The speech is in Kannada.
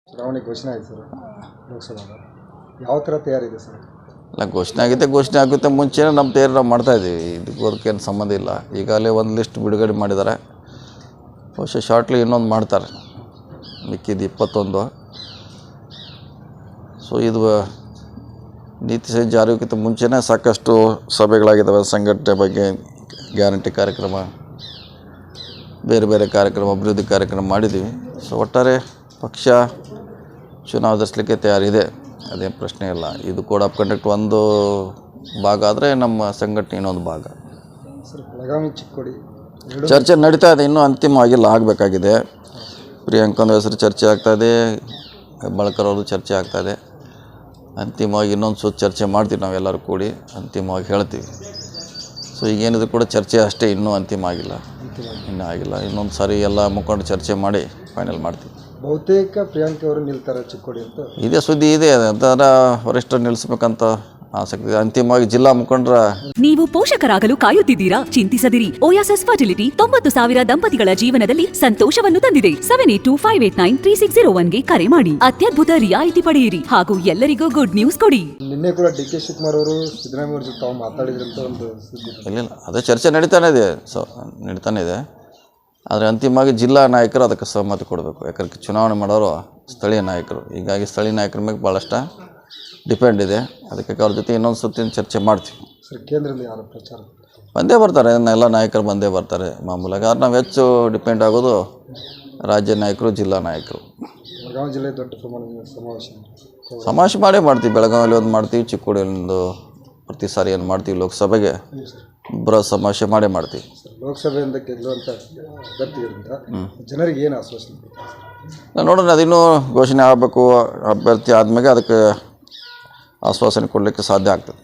ಚುನಾವಣೆ ಘೋಷಣೆ ಆಯಿತು ಸರ್ ಲೋಕಸಭಾ ಯಾವ ಥರ ತಯಾರಿದೆ ಸರ್? ಅಲ್ಲ, ಘೋಷಣೆ ಆಗುತ್ತೆ ಮುಂಚೆನೇ ನಮ್ಮ ತಯಾರಿ ನಾವು ಮಾಡ್ತಾಯಿದ್ದೀವಿ. ಇದಕ್ಕೇನು ಸಂಬಂಧ ಇಲ್ಲ. ಈಗಾಗಲೇ ಒಂದು ಲಿಸ್ಟ್ ಬಿಡುಗಡೆ ಮಾಡಿದ್ದಾರೆ. ಬಹುಶಃ ಶಾರ್ಟ್ಲಿ ಇನ್ನೊಂದು ಮಾಡ್ತಾರೆ, ಮಿಕ್ಕಿದ್ದು 21. ಸೊ ಇದು ನೀತಿ ಸಂಹಿತೆ ಜಾರಿಗಿಂತ ಮುಂಚೆನೇ ಸಾಕಷ್ಟು ಸಭೆಗಳಾಗಿದ್ದಾವೆ. ಸಂಘಟನೆ ಬಗ್ಗೆ ಗ್ಯಾರಂಟಿ ಕಾರ್ಯಕ್ರಮ, ಬೇರೆ ಬೇರೆ ಕಾರ್ಯಕ್ರಮ, ಅಭಿವೃದ್ಧಿ ಕಾರ್ಯಕ್ರಮ ಮಾಡಿದ್ದೀವಿ. ಸೊ ಒಟ್ಟಾರೆ ಪಕ್ಷ ಚುನಾವ ಎದುರಿಸಲಿಕ್ಕೆ ತಯಾರಿದೆ, ಅದೇನು ಪ್ರಶ್ನೆ ಇಲ್ಲ. ಇದು ಕೋಡ್ ಆಫ್ ಕಂಡಕ್ಟ್ ಒಂದು ಭಾಗ ಆದರೆ ನಮ್ಮ ಸಂಘಟನೆ ಇನ್ನೊಂದು ಭಾಗ. ಸರ್, ಬೆಳಗಾವಿ ಚಿಕ್ಕೋಡಿ ಚರ್ಚೆ ನಡೀತಾ ಇದೆ, ಇನ್ನೂ ಅಂತಿಮವಾಗಿಲ್ಲ, ಆಗಬೇಕಾಗಿದೆ. ಪ್ರಿಯಾಂಕಂದು ಹೆಸರು ಚರ್ಚೆ ಆಗ್ತಾಯಿದೆ, ಹೆಬ್ಬಾಳ್ಕರ್ ಅವ್ರದ್ದು ಚರ್ಚೆ ಆಗ್ತಾಯಿದೆ. ಅಂತಿಮವಾಗಿ ಇನ್ನೊಂದು ಸುತ್ತ ಚರ್ಚೆ ಮಾಡ್ತೀವಿ ನಾವೆಲ್ಲರೂ ಕೂಡಿ, ಅಂತಿಮವಾಗಿ ಹೇಳ್ತೀವಿ. ಸೊ ಈಗೇನಿದ್ರು ಕೂಡ ಚರ್ಚೆ ಅಷ್ಟೇ, ಇನ್ನೂ ಅಂತಿಮ ಆಗಿಲ್ಲ, ಇನ್ನೂ ಆಗಿಲ್ಲ. ಇನ್ನೊಂದು ಸಾರಿ ಎಲ್ಲ ಮುಖಂಡು ಚರ್ಚೆ ಮಾಡಿ ಫೈನಲ್ ಮಾಡ್ತೀವಿ. ಬಹುತೇಕ ಪ್ರಿಯಾಂಕ ಅವರು ನಿಲ್ತಾರೆ ಚಿಕ್ಕೋಡಿ ಅಂತ ಇದೇ ಸುದ್ದಿ ಇದೆ. ಅಂತರ ವರಿಷ್ಠರು ನಿಲ್ಲಿಸ್ಬೇಕಂತ ಆಸಕ್ತಿ ಇದೆ. ಅಂತಿಮವಾಗಿ ಜಿಲ್ಲಾ ಮುಖಂಡರ. ನೀವು ಪೋಷಕರಾಗಲು ಕಾಯುತ್ತಿದ್ದೀರಾ? ಚಿಂತಿಸದಿರಿ. ಓಯಾಸಿಸ್ ಫರ್ಟಿಲಿಟಿ 90,000 ದಂಪತಿಗಳ ಜೀವನದಲ್ಲಿ ಸಂತೋಷವನ್ನು ತಂದಿದೆ. 7825893601ಗೆ ಕರೆ ಮಾಡಿ. ಅತ್ಯದ್ಭುತ ರಿಯಾಯಿತಿ ಪಡೆಯಿರಿ ಹಾಗೂ ಎಲ್ಲರಿಗೂ ಗುಡ್ ನ್ಯೂಸ್ ಕೊಡಿ. ನಿನ್ನೆ ಕೂಡ ಡಿ ಕೆ ಶಿವಕುಮಾರ್ ಅವರು ಸಿದ್ದರಾಮಯ್ಯ ಅವ್ರ ಜೊತೆ ತಾವು ಮಾತಾಡಿದ್ರಂತ ಒಂದು ಸುದ್ದಿ. ಇಲ್ಲ, ಅದೇ ಚರ್ಚೆ ನಡೀತಾನೆ ಇದೆ. ಆದರೆ ಅಂತಿಮವಾಗಿ ಜಿಲ್ಲಾ ನಾಯಕರು ಅದಕ್ಕೆ ಸಹಮತಿ ಕೊಡಬೇಕು. ಯಾಕಂದ್ರೆ ಚುನಾವಣೆ ಮಾಡೋರು ಸ್ಥಳೀಯ ನಾಯಕರು. ಹೀಗಾಗಿ ಸ್ಥಳೀಯ ನಾಯಕರ ಮೇಲೆ ಭಾಳಷ್ಟು ಡಿಪೆಂಡ್ ಇದೆ. ಅದಕ್ಕೆ ಅವ್ರ ಜೊತೆ ಇನ್ನೊಂದು ಸುತ್ತಿನ ಚರ್ಚೆ ಮಾಡ್ತೀವಿ. ಸರ್, ಕೇಂದ್ರದಲ್ಲಿ ಯಾರು ಪ್ರಚಾರ ಬಂದೇ ಬರ್ತಾರೆ, ಎಲ್ಲ ನಾಯಕರು ಬಂದೇ ಬರ್ತಾರೆ ಮಾಮೂಲಾಗಿ. ಆದ್ರೆ ನಾವು ಹೆಚ್ಚು ಡಿಪೆಂಡ್ ಆಗೋದು ರಾಜ್ಯ ನಾಯಕರು, ಜಿಲ್ಲಾ ನಾಯಕರು. ಬೆಳಗಾವಿ ಜಿಲ್ಲೆ ದೊಡ್ಡ ಸಮಾವೇಶ ಮಾಡೇ ಮಾಡ್ತೀವಿ. ಬೆಳಗಾವಿಯಲ್ಲಿ ಒಂದು ಮಾಡ್ತೀವಿ, ಚಿಕ್ಕೋಡಿಯಲ್ಲಿ ಒಂದು ಪ್ರತಿ ಸಾರಿ ಏನು ಮಾಡ್ತೀವಿ. ಲೋಕಸಭೆಗೆ ಬೃಹತ್ ಸಮಾವೇಶ ಮಾಡೇ ಮಾಡ್ತೀವಿ. ಲೋಕಸಭೆಯಿಂದ ಗೆಲ್ಲುವಂಥ ಅಭ್ಯರ್ಥಿಗಳಿಂದ ಜನರಿಗೆ ಏನು ಆಶ್ವಾಸನೆ? ನೋಡೋಣ, ಅದಿನ್ನೂ ಘೋಷಣೆ ಆಗಬೇಕು. ಅಭ್ಯರ್ಥಿ ಆದಮೇಲೆ ಅದಕ್ಕೆ ಆಶ್ವಾಸನೆ ಕೊಡಲಿಕ್ಕೆ ಸಾಧ್ಯ ಆಗ್ತದೆ.